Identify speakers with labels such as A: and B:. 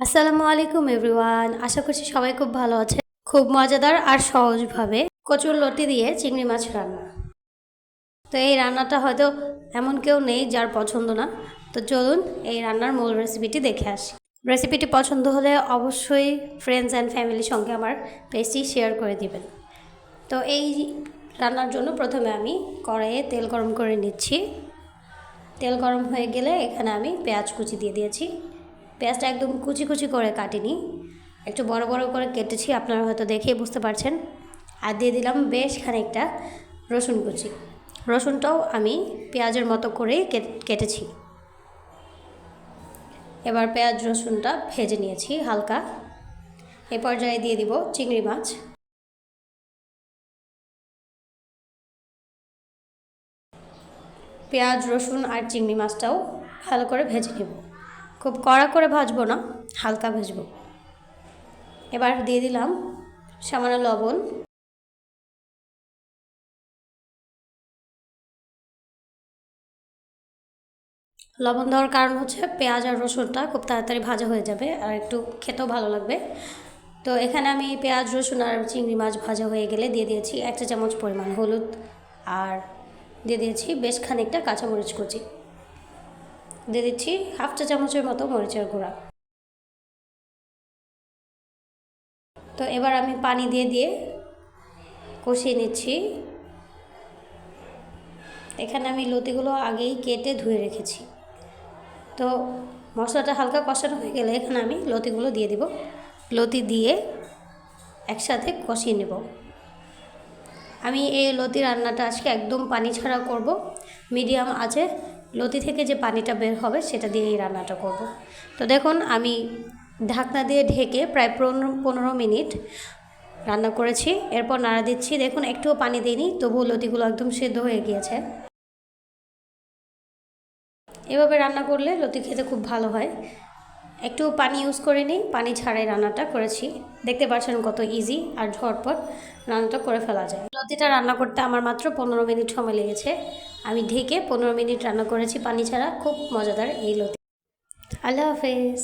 A: আসসালামু আলাইকুম এভরিওয়ান, আশা করছি সবাই খুব ভালো আছে। খুব মজাদার আর সহজভাবে কচুর লতি দিয়ে চিংড়ি মাছ রান্না। তো এই রান্নাটা হয়তো এমন কেউ নেই যার পছন্দ না। তো চলুন এই রান্নার মূল রেসিপিটি দেখে আসি। রেসিপিটি পছন্দ হলে অবশ্যই ফ্রেন্ডস অ্যান্ড ফ্যামিলির সঙ্গে আমার পেজটি শেয়ার করে দিবেন। তো এই রান্নার জন্য প্রথমে আমি কড়াইয়ে তেল গরম করে নিচ্ছি। তেল গরম হয়ে গেলে এখানে আমি পেঁয়াজ কুচি দিয়ে দিয়েছি। পেঁয়াজটা একদম কুচি কুচি করে কাটিনি, একটু বড় বড় করে কেটেছি, আপনারা হয়তো দেখেই বুঝতে পারছেন। আর দিয়ে দিলাম বেশ খানিকটা রসুন কুচি। রসুনটাও আমি পেঁয়াজের মতো করেই কেটেছি। এবার পেঁয়াজ রসুনটা ভেজে নিয়েছি হালকা। এ পর্যায়ে দিয়ে দিব চিংড়ি মাছ। পেঁয়াজ রসুন আর চিংড়ি মাছটাও ভালো করে ভেজে নেব। খুব কড়া করে ভাজবো না, হালকা ভাজবো। এবার দিয়ে দিলাম সামান্য লবণ। লবণ দেওয়ার কারণ হচ্ছে পেঁয়াজ আর রসুনটা খুব তাড়াতাড়ি ভাজা হয়ে যাবে আর একটু খেতেও ভালো লাগবে। তো এখানে আমি পেঁয়াজ রসুন আর চিংড়ি মাছ ভাজা হয়ে গেলে দিয়ে দিয়েছি 1 চা চামচ পরিমাণ হলুদ, আর দিয়ে দিয়েছি বেশ খানিকটা কাঁচামরিচ কুচি, দিয়ে দিচ্ছি 1/2 চা চামচের মতো মরিচের গুঁড়া। তো এবার আমি পানি দিয়ে দিয়ে কষিয়ে নিচ্ছি। এখানে আমি লতিগুলো আগেই কেটে ধুয়ে রেখেছি। তো মশলাটা হালকা কষানো হয়ে গেলে এখানে আমি লতিগুলো দিয়ে দিব। লতি দিয়ে একসাথে কষিয়ে নেব। আমি এই লতি রান্নাটা আজকে একদম পানি ছাড়া করব। মিডিয়াম আঁচে লতি থেকে যে পানিটা বের হবে সেটা দিয়ে এই রান্নাটা করব। তো দেখুন আমি ঢাকনা দিয়ে ঢেকে প্রায় 15 মিনিট রান্না করেছি। এরপর নাড়া দিচ্ছি। দেখুন একটুও পানি দিইনি, তবুও লতিগুলো একদম সেদ্ধ হয়ে গিয়েছে। এভাবে রান্না করলে লতি খেতে খুব ভালো হয়। একটু পানি ইউজ করে নিই, পানি ছাড়াই রান্নাটা করেছি। দেখতে পাচ্ছেন কত ইজি আর ঝটপট রান্নাটা করে ফেলা যায়। লতিটা রান্না করতে আমার মাত্র 15 মিনিট সময় লেগেছে। আমি ঢেকে 15 মিনিট রান্না করেছি পানি ছাড়া। খুব মজাদার এই লতি। আল্লাহ হাফেজ।